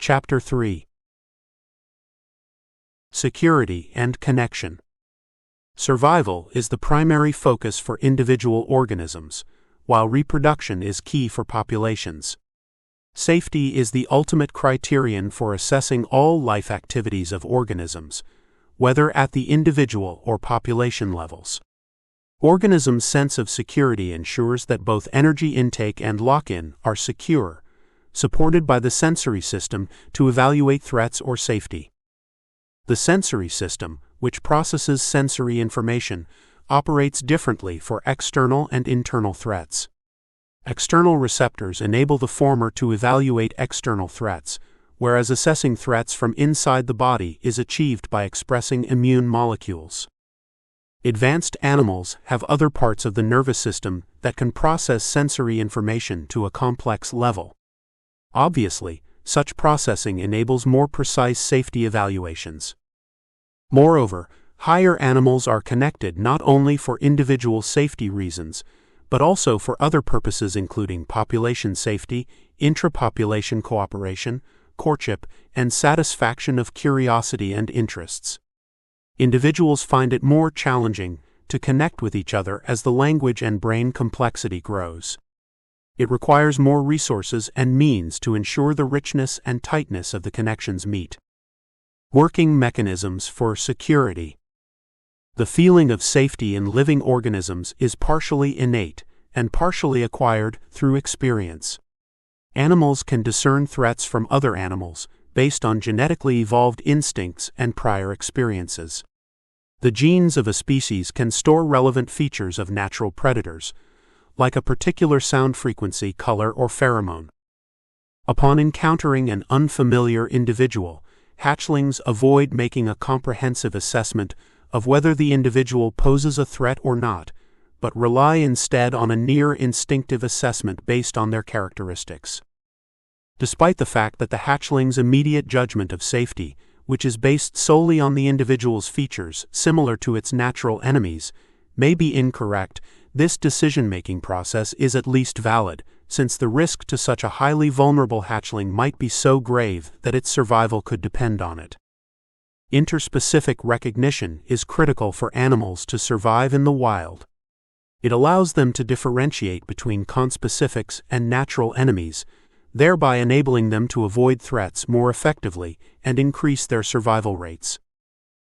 Chapter 3. Security and Connection. Survival is the primary focus for individual organisms, while reproduction is key for populations. Safety is the ultimate criterion for assessing all life activities of organisms, whether at the individual or population levels. Organisms' sense of security ensures that both energy intake and lock-in are secure, supported by the sensory system to evaluate threats or safety. The sensory system, which processes sensory information, operates differently for external and internal threats. External receptors enable the former to evaluate external threats, whereas assessing threats from inside the body is achieved by expressing immune molecules. Advanced animals have other parts of the nervous system that can process sensory information to a complex level. Obviously, such processing enables more precise safety evaluations. Moreover, higher animals are connected not only for individual safety reasons, but also for other purposes including population safety, intrapopulation cooperation, courtship, and satisfaction of curiosity and interests. Individuals find it more challenging to connect with each other as the language and brain complexity grows. It requires more resources and means to ensure the richness and tightness of the connections meet. Working mechanisms for security. The feeling of safety in living organisms is partially innate and partially acquired through experience. Animals can discern threats from other animals based on genetically evolved instincts and prior experiences. The genes of a species can store relevant features of natural predators, like a particular sound frequency, color, or pheromone. Upon encountering an unfamiliar individual, hatchlings avoid making a comprehensive assessment of whether the individual poses a threat or not, but rely instead on a near-instinctive assessment based on their characteristics. Despite the fact that the hatchling's immediate judgment of safety, which is based solely on the individual's features similar to its natural enemies, may be incorrect, this decision-making process is at least valid, since the risk to such a highly vulnerable hatchling might be so grave that its survival could depend on it. Interspecific recognition is critical for animals to survive in the wild. It allows them to differentiate between conspecifics and natural enemies, thereby enabling them to avoid threats more effectively and increase their survival rates.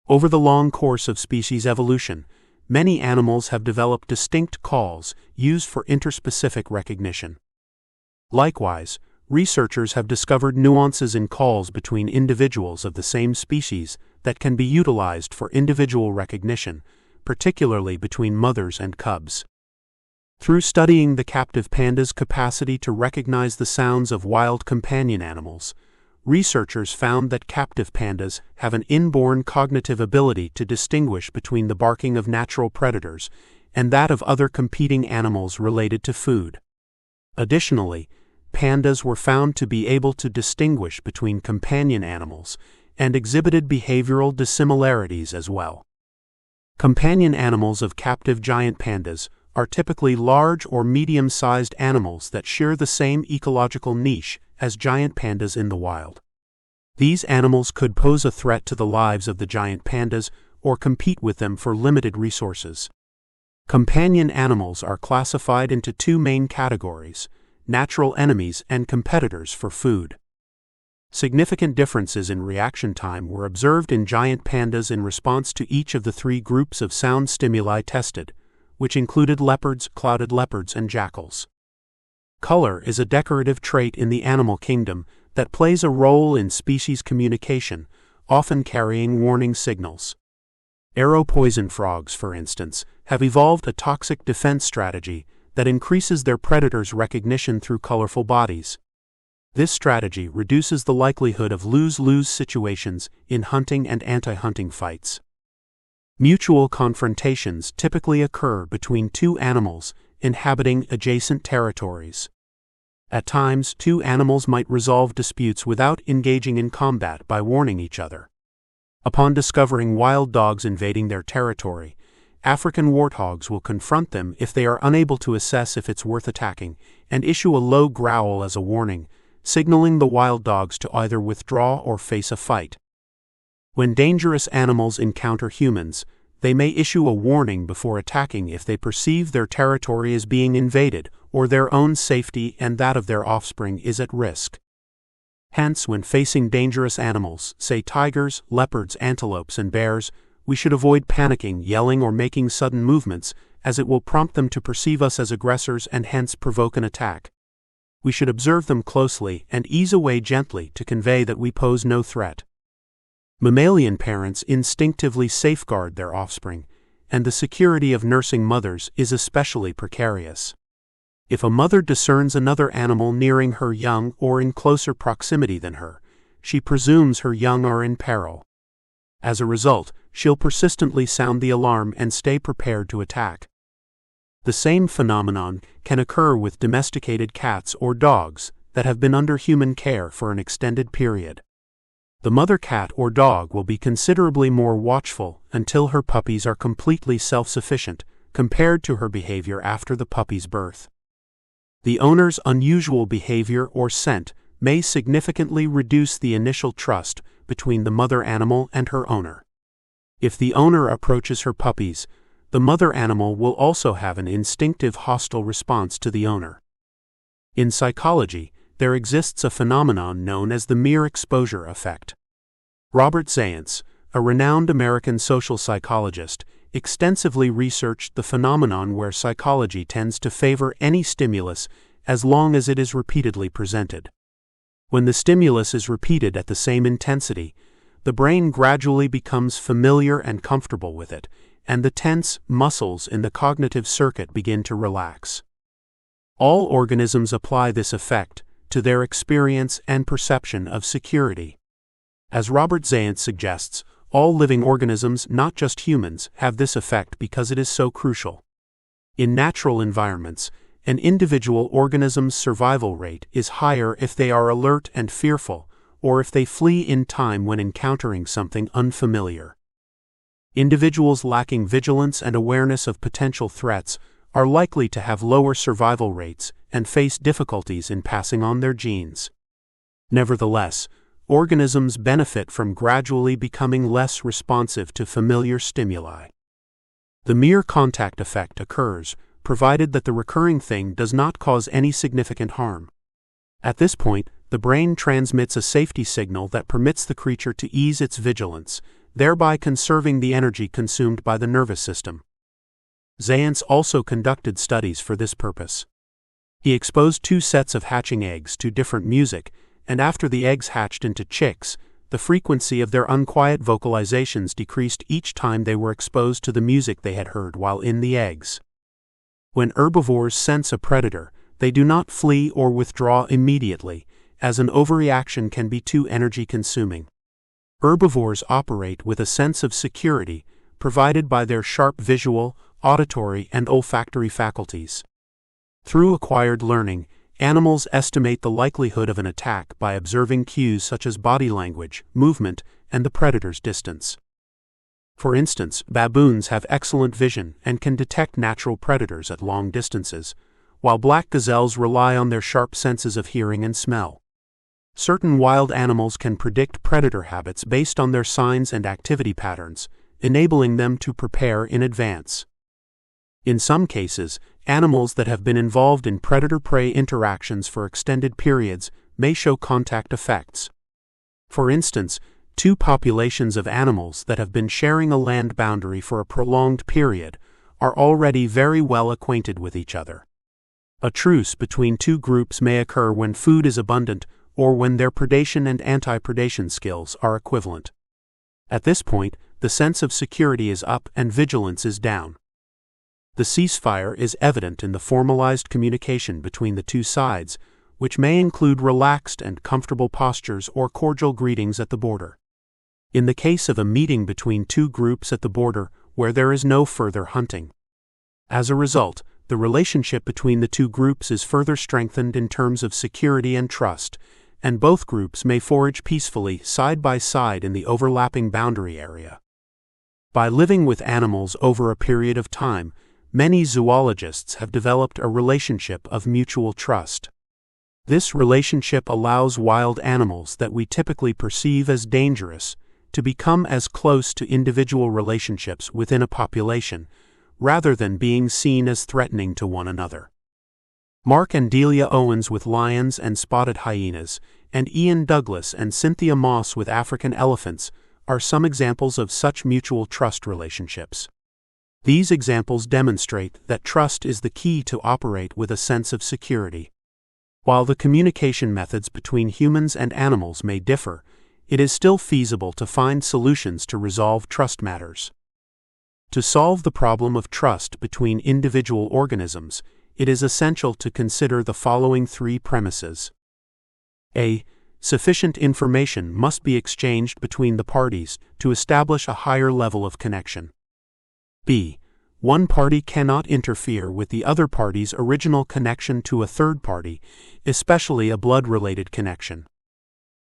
Over the long course of species evolution, many animals have developed distinct calls used for interspecific recognition. Likewise, researchers have discovered nuances in calls between individuals of the same species that can be utilized for individual recognition, particularly between mothers and cubs. Through studying the captive panda's capacity to recognize the sounds of wild companion animals, researchers found that captive pandas have an inborn cognitive ability to distinguish between the barking of natural predators and that of other competing animals related to food. Additionally, pandas were found to be able to distinguish between companion animals and exhibited behavioral dissimilarities as well. Companion animals of captive giant pandas are typically large or medium-sized animals that share the same ecological niche as giant pandas in the wild. These animals could pose a threat to the lives of the giant pandas or compete with them for limited resources. Companion animals are classified into two main categories: natural enemies and competitors for food. Significant differences in reaction time were observed in giant pandas in response to each of the three groups of sound stimuli tested, which included leopards, clouded leopards, and jackals. Color is a decorative trait in the animal kingdom that plays a role in species communication, often carrying warning signals. Arrow poison frogs, for instance, have evolved a toxic defense strategy that increases their predators' recognition through colorful bodies. This strategy reduces the likelihood of lose-lose situations in hunting and anti-hunting fights. Mutual confrontations typically occur between two animals inhabiting adjacent territories. At times, two animals might resolve disputes without engaging in combat by warning each other. Upon discovering wild dogs invading their territory, African warthogs will confront them if they are unable to assess if it's worth attacking, and issue a low growl as a warning, signaling the wild dogs to either withdraw or face a fight. When dangerous animals encounter humans, they may issue a warning before attacking if they perceive their territory is being invaded or their own safety and that of their offspring is at risk. Hence, when facing dangerous animals, say tigers, leopards, antelopes, and bears, we should avoid panicking, yelling, or making sudden movements, as it will prompt them to perceive us as aggressors and hence provoke an attack. We should observe them closely and ease away gently to convey that we pose no threat. Mammalian parents instinctively safeguard their offspring, and the security of nursing mothers is especially precarious. If a mother discerns another animal nearing her young or in closer proximity than her, she presumes her young are in peril. As a result, she'll persistently sound the alarm and stay prepared to attack. The same phenomenon can occur with domesticated cats or dogs that have been under human care for an extended period. The mother cat or dog will be considerably more watchful until her puppies are completely self-sufficient compared to her behavior after the puppy's birth. The owner's unusual behavior or scent may significantly reduce the initial trust between the mother animal and her owner. If the owner approaches her puppies, the mother animal will also have an instinctive hostile response to the owner. In psychology, there exists a phenomenon known as the mere exposure effect. Robert Zajonc, a renowned American social psychologist, extensively researched the phenomenon where psychology tends to favor any stimulus as long as it is repeatedly presented. When the stimulus is repeated at the same intensity, the brain gradually becomes familiar and comfortable with it, and the tense muscles in the cognitive circuit begin to relax. All organisms apply this effect to their experience and perception of security. As Robert Zajonc suggests, all living organisms, not just humans, have this effect because it is so crucial. In natural environments, an individual organism's survival rate is higher if they are alert and fearful, or if they flee in time when encountering something unfamiliar. Individuals lacking vigilance and awareness of potential threats are likely to have lower survival rates and face difficulties in passing on their genes. Nevertheless, organisms benefit from gradually becoming less responsive to familiar stimuli. The mere contact effect occurs, provided that the recurring thing does not cause any significant harm. At this point, the brain transmits a safety signal that permits the creature to ease its vigilance, thereby conserving the energy consumed by the nervous system. Zajonc also conducted studies for this purpose. He exposed 2 sets of hatching eggs to different music, and after the eggs hatched into chicks, the frequency of their unquiet vocalizations decreased each time they were exposed to the music they had heard while in the eggs. When herbivores sense a predator, they do not flee or withdraw immediately, as an overreaction can be too energy-consuming. Herbivores operate with a sense of security provided by their sharp visual, auditory, and olfactory faculties. Through acquired learning, animals estimate the likelihood of an attack by observing cues such as body language, movement, and the predator's distance. For instance, baboons have excellent vision and can detect natural predators at long distances, while black gazelles rely on their sharp senses of hearing and smell. Certain wild animals can predict predator habits based on their signs and activity patterns, enabling them to prepare in advance. In some cases, animals that have been involved in predator-prey interactions for extended periods may show contact effects. For instance, 2 populations of animals that have been sharing a land boundary for a prolonged period are already very well acquainted with each other. A truce between 2 groups may occur when food is abundant or when their predation and anti-predation skills are equivalent. At this point, the sense of security is up and vigilance is down. The ceasefire is evident in the formalized communication between the 2 sides, which may include relaxed and comfortable postures or cordial greetings at the border. In the case of a meeting between 2 groups at the border where there is no further hunting. As a result, the relationship between the 2 groups is further strengthened in terms of security and trust, and both groups may forage peacefully side by side in the overlapping boundary area. By living with animals over a period of time, many zoologists have developed a relationship of mutual trust. This relationship allows wild animals that we typically perceive as dangerous to become as close to individual relationships within a population, rather than being seen as threatening to one another. Mark and Delia Owens with lions and spotted hyenas, and Ian Douglas and Cynthia Moss with African elephants are some examples of such mutual trust relationships. These examples demonstrate that trust is the key to operate with a sense of security. While the communication methods between humans and animals may differ, it is still feasible to find solutions to resolve trust matters. To solve the problem of trust between individual organisms, it is essential to consider the following three premises. A. Sufficient information must be exchanged between the parties to establish a higher level of connection. B. One party cannot interfere with the other party's original connection to a third party, especially a blood-related connection.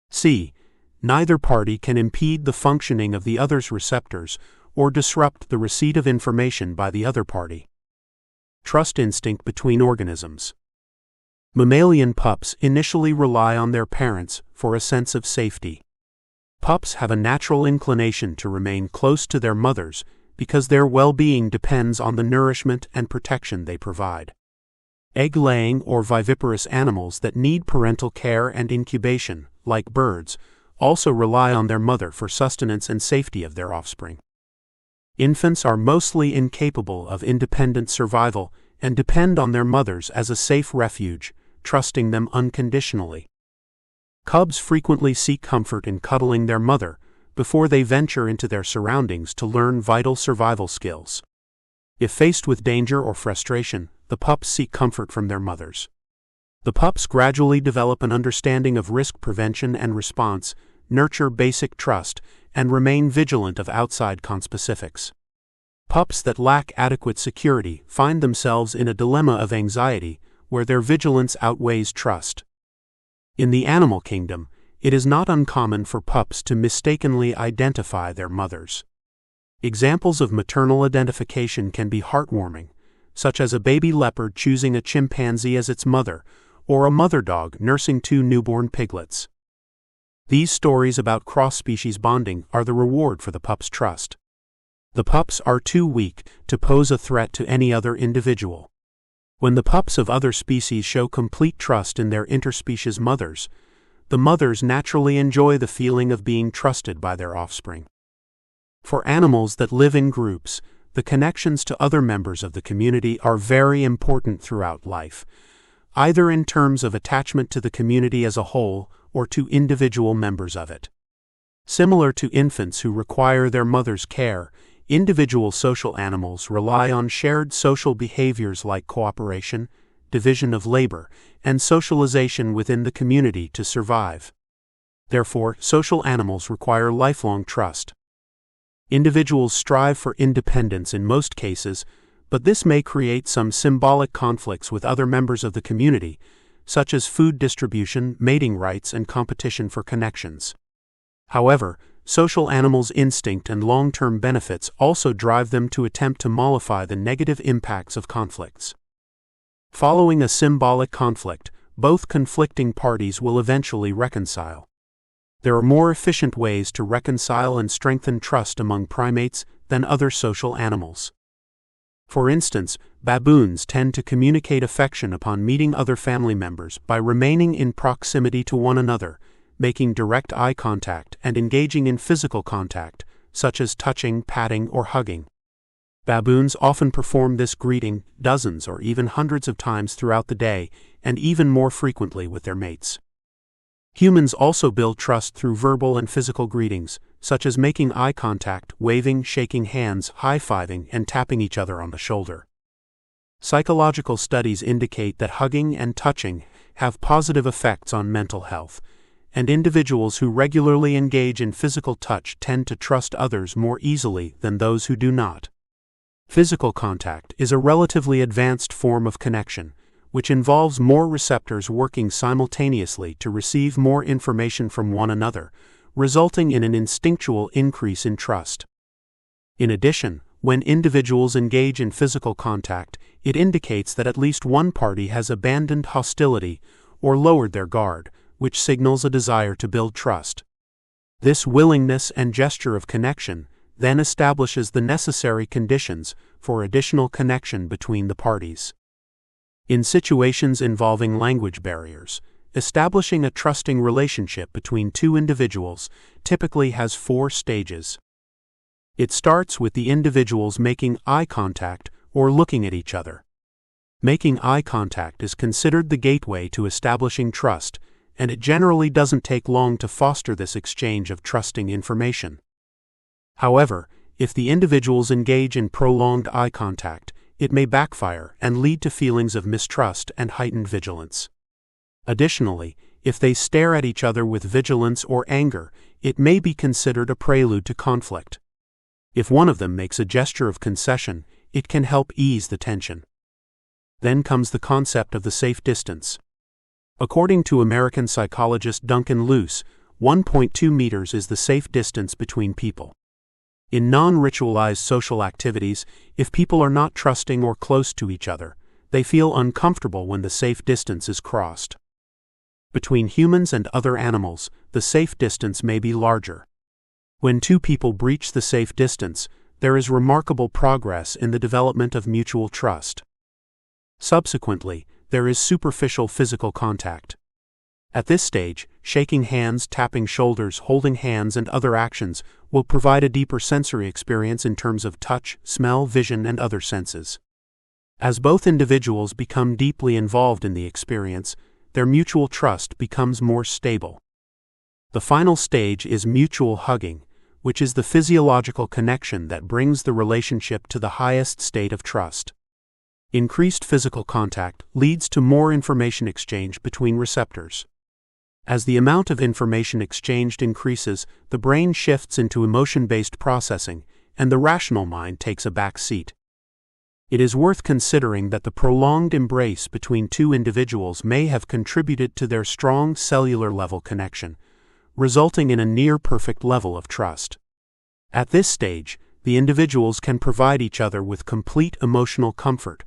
C. Neither party can impede the functioning of the other's receptors or disrupt the receipt of information by the other party. Trust instinct between organisms. Mammalian pups initially rely on their parents for a sense of safety. Pups have a natural inclination to remain close to their mothers because their well-being depends on the nourishment and protection they provide. Egg-laying or viviparous animals that need parental care and incubation, like birds, also rely on their mother for sustenance and safety of their offspring. Infants are mostly incapable of independent survival and depend on their mothers as a safe refuge, trusting them unconditionally. Cubs frequently seek comfort in cuddling their mother before they venture into their surroundings to learn vital survival skills. If faced with danger or frustration, the pups seek comfort from their mothers. The pups gradually develop an understanding of risk prevention and response, nurture basic trust, and remain vigilant of outside conspecifics. Pups that lack adequate security find themselves in a dilemma of anxiety where their vigilance outweighs trust. In the animal kingdom, it is not uncommon for pups to mistakenly identify their mothers. Examples of maternal identification can be heartwarming, such as a baby leopard choosing a chimpanzee as its mother, or a mother dog nursing two newborn piglets. These stories about cross-species bonding are the reward for the pup's trust. The pups are too weak to pose a threat to any other individual. When the pups of other species show complete trust in their interspecies mothers, the mothers naturally enjoy the feeling of being trusted by their offspring. For animals that live in groups, the connections to other members of the community are very important throughout life, either in terms of attachment to the community as a whole or to individual members of it. Similar to infants who require their mother's care, individual social animals rely on shared social behaviors like cooperation, division of labor, and socialization within the community to survive. Therefore, social animals require lifelong trust. Individuals strive for independence in most cases, but this may create some symbolic conflicts with other members of the community, such as food distribution, mating rights, and competition for connections. However, social animals' instinct and long-term benefits also drive them to attempt to mollify the negative impacts of conflicts. Following a symbolic conflict, both conflicting parties will eventually reconcile. There are more efficient ways to reconcile and strengthen trust among primates than other social animals. For instance, baboons tend to communicate affection upon meeting other family members by remaining in proximity to one another, making direct eye contact and engaging in physical contact, such as touching, patting, or hugging. Baboons often perform this greeting dozens or even hundreds of times throughout the day, and even more frequently with their mates. Humans also build trust through verbal and physical greetings, such as making eye contact, waving, shaking hands, high-fiving, and tapping each other on the shoulder. Psychological studies indicate that hugging and touching have positive effects on mental health, and individuals who regularly engage in physical touch tend to trust others more easily than those who do not. Physical contact is a relatively advanced form of connection, which involves more receptors working simultaneously to receive more information from one another, resulting in an instinctual increase in trust. In addition, when individuals engage in physical contact, it indicates that at least one party has abandoned hostility or lowered their guard, which signals a desire to build trust. This willingness and gesture of connection then establishes the necessary conditions for additional connection between the parties. In situations involving language barriers, establishing a trusting relationship between two individuals typically has 4 stages. It starts with the individuals making eye contact or looking at each other. Making eye contact is considered the gateway to establishing trust, and it generally doesn't take long to foster this exchange of trusting information. However, if the individuals engage in prolonged eye contact, it may backfire and lead to feelings of mistrust and heightened vigilance. Additionally, if they stare at each other with vigilance or anger, it may be considered a prelude to conflict. If one of them makes a gesture of concession, it can help ease the tension. Then comes the concept of the safe distance. According to American psychologist Duncan Luce, 1.2 meters is the safe distance between people. In non-ritualized social activities, if people are not trusting or close to each other, they feel uncomfortable when the safe distance is crossed. Between humans and other animals, the safe distance may be larger. When 2 people breach the safe distance, there is remarkable progress in the development of mutual trust. Subsequently, there is superficial physical contact. At this stage, shaking hands, tapping shoulders, holding hands, and other actions will provide a deeper sensory experience in terms of touch, smell, vision, and other senses. As both individuals become deeply involved in the experience, their mutual trust becomes more stable. The final stage is mutual hugging, which is the physiological connection that brings the relationship to the highest state of trust. Increased physical contact leads to more information exchange between receptors. As the amount of information exchanged increases, the brain shifts into emotion-based processing, and the rational mind takes a back seat. It is worth considering that the prolonged embrace between 2 individuals may have contributed to their strong cellular-level connection, resulting in a near-perfect level of trust. At this stage, the individuals can provide each other with complete emotional comfort,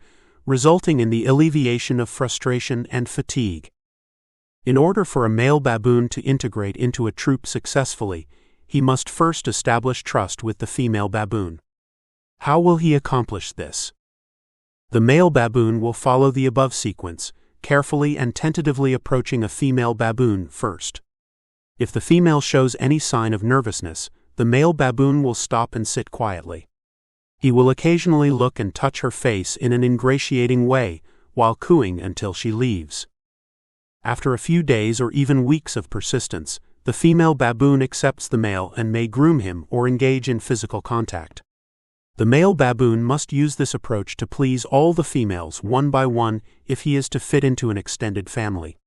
resulting in the alleviation of frustration and fatigue. In order for a male baboon to integrate into a troop successfully, he must first establish trust with the female baboon. How will he accomplish this? The male baboon will follow the above sequence, carefully and tentatively approaching a female baboon first. If the female shows any sign of nervousness, the male baboon will stop and sit quietly. He will occasionally look and touch her face in an ingratiating way, while cooing until she leaves. After a few days or even weeks of persistence, the female baboon accepts the male and may groom him or engage in physical contact. The male baboon must use this approach to please all the females one by one if he is to fit into an extended family.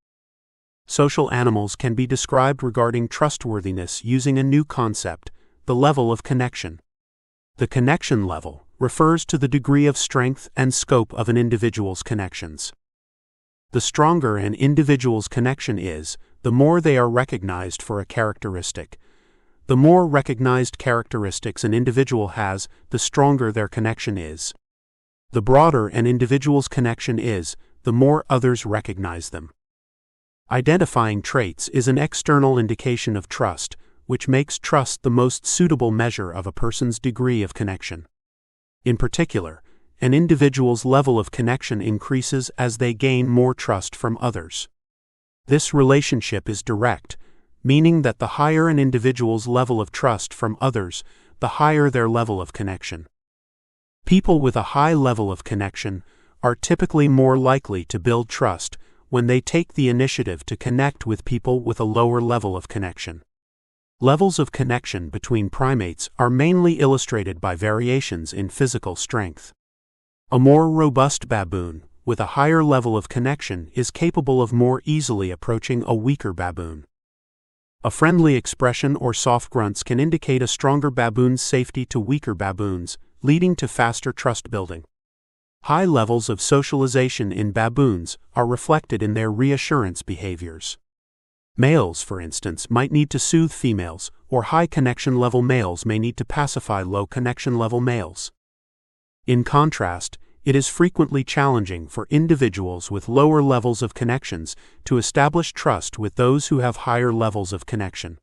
Social animals can be described regarding trustworthiness using a new concept, the level of connection. The connection level refers to the degree of strength and scope of an individual's connections. The stronger an individual's connection is, the more they are recognized for a characteristic. The more recognized characteristics an individual has, the stronger their connection is. The broader an individual's connection is, the more others recognize them. Identifying traits is an external indication of trust, which makes trust the most suitable measure of a person's degree of connection. In particular, an individual's level of connection increases as they gain more trust from others. This relationship is direct, meaning that the higher an individual's level of trust from others, the higher their level of connection. People with a high level of connection are typically more likely to build trust when they take the initiative to connect with people with a lower level of connection. Levels of connection between primates are mainly illustrated by variations in physical strength. A more robust baboon, with a higher level of connection, is capable of more easily approaching a weaker baboon. A friendly expression or soft grunts can indicate a stronger baboon's safety to weaker baboons, leading to faster trust building. High levels of socialization in baboons are reflected in their reassurance behaviors. Males, for instance, might need to soothe females, or high connection level males may need to pacify low connection level males. In contrast, it is frequently challenging for individuals with lower levels of connections to establish trust with those who have higher levels of connection.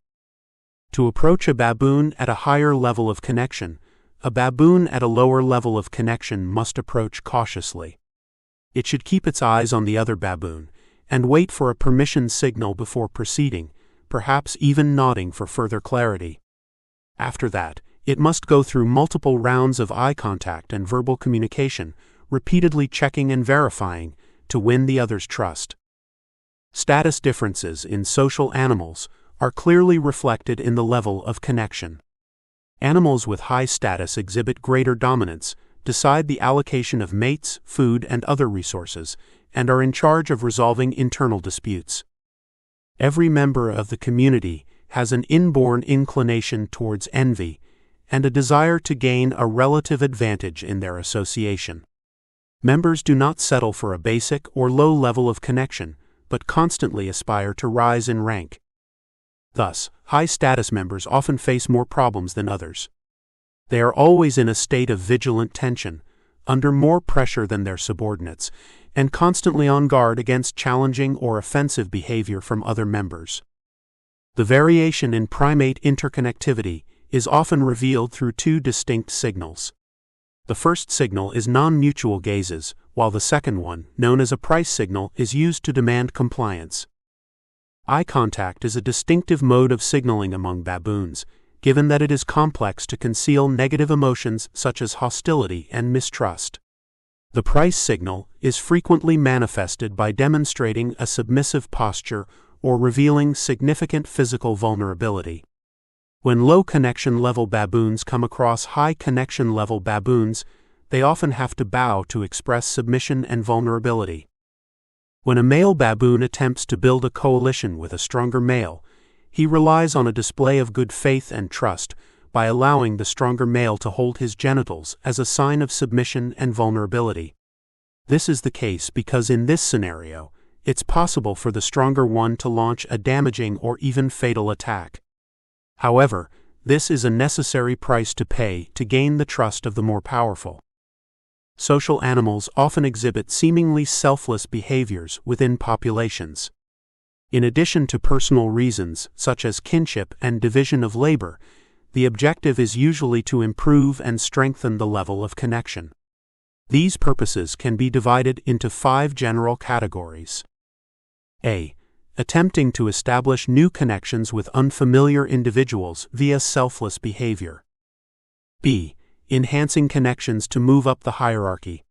To approach a baboon at a higher level of connection, a baboon at a lower level of connection must approach cautiously. It should keep its eyes on the other baboon and wait for a permission signal before proceeding, perhaps even nodding for further clarity. After that, it must go through multiple rounds of eye contact and verbal communication, repeatedly checking and verifying to win the other's trust. Status differences in social animals are clearly reflected in the level of connection. Animals with high status exhibit greater dominance, decide the allocation of mates, food, and other resources, and are in charge of resolving internal disputes. Every member of the community has an inborn inclination towards envy and a desire to gain a relative advantage in their association. Members do not settle for a basic or low level of connection, but constantly aspire to rise in rank. Thus, high-status members often face more problems than others. They are always in a state of vigilant tension, under more pressure than their subordinates, and constantly on guard against challenging or offensive behavior from other members. The variation in primate interconnectivity is often revealed through two distinct signals. The first signal is non-mutual gazes, while the second one, known as a price signal, is used to demand compliance. Eye contact is a distinctive mode of signaling among baboons, given that it is complex to conceal negative emotions such as hostility and mistrust. The price signal is frequently manifested by demonstrating a submissive posture or revealing significant physical vulnerability. When low connection level baboons come across high connection level baboons, they often have to bow to express submission and vulnerability. When a male baboon attempts to build a coalition with a stronger male, he relies on a display of good faith and trust by allowing the stronger male to hold his genitals as a sign of submission and vulnerability. This is the case because in this scenario, it's possible for the stronger one to launch a damaging or even fatal attack. However, this is a necessary price to pay to gain the trust of the more powerful. Social animals often exhibit seemingly selfless behaviors within populations. In addition to personal reasons, such as kinship and division of labor, the objective is usually to improve and strengthen the level of connection. These purposes can be divided into 5 general categories. A. Attempting to establish new connections with unfamiliar individuals via selfless behavior. B. Enhancing connections to move up the hierarchy.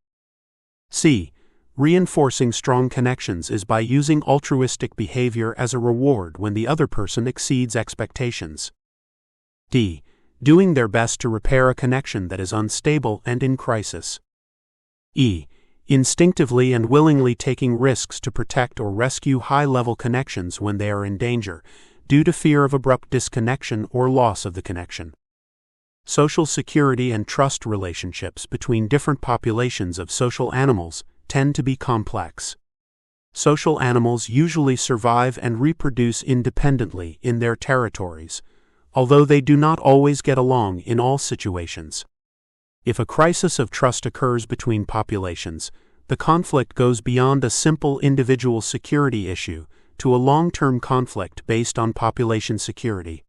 C. Reinforcing strong connections is by using altruistic behavior as a reward when the other person exceeds expectations. D. Doing their best to repair a connection that is unstable and in crisis. E. Instinctively and willingly taking risks to protect or rescue high-level connections when they are in danger, due to fear of abrupt disconnection or loss of the connection. Social security and trust relationships between different populations of social animals tend to be complex. Social animals usually survive and reproduce independently in their territories, although they do not always get along in all situations. If a crisis of trust occurs between populations, the conflict goes beyond a simple individual security issue to a long-term conflict based on population security.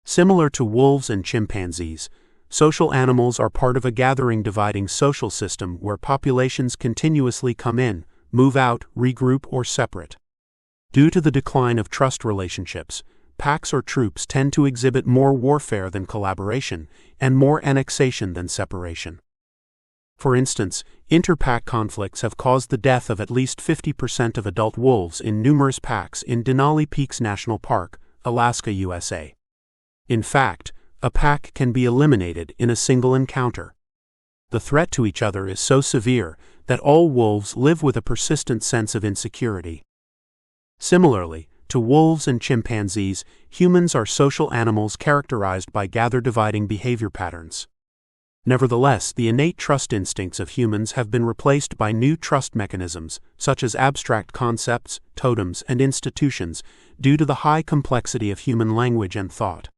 Similar to wolves and chimpanzees, social animals are part of a gathering dividing social system where populations continuously come in, move out, regroup, or separate. Due to the decline of trust relationships, packs or troops tend to exhibit more warfare than collaboration and more annexation than separation. For instance, inter-pack conflicts have caused the death of at least 50% of adult wolves in numerous packs in Denali Peaks National Park, Alaska, USA. In fact, a pack can be eliminated in a single encounter. The threat to each other is so severe that all wolves live with a persistent sense of insecurity. Similarly, to wolves and chimpanzees, humans are social animals characterized by gather-dividing behavior patterns. Nevertheless, the innate trust instincts of humans have been replaced by new trust mechanisms, such as abstract concepts, totems, and institutions, due to the high complexity of human language and thought.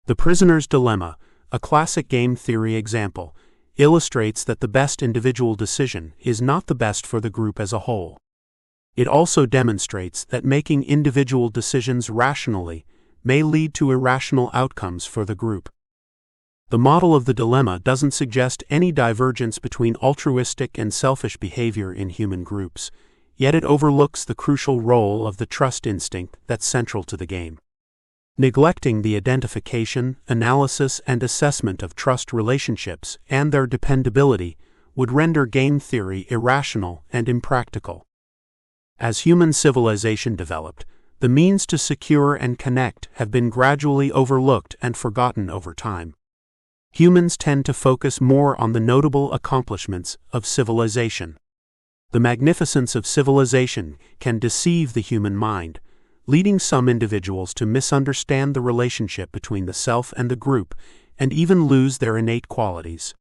The prisoner's dilemma, a classic game theory example, illustrates that the best individual decision is not the best for the group as a whole. It also demonstrates that making individual decisions rationally may lead to irrational outcomes for the group. The model of the dilemma doesn't suggest any divergence between altruistic and selfish behavior in human groups, yet it overlooks the crucial role of the trust instinct that's central to the game. Neglecting the identification, analysis, and assessment of trust relationships and their dependability would render game theory irrational and impractical. As human civilization developed, the means to secure and connect have been gradually overlooked and forgotten over time. Humans tend to focus more on the notable accomplishments of civilization. The magnificence of civilization can deceive the human mind, leading some individuals to misunderstand the relationship between the self and the group and even lose their innate qualities.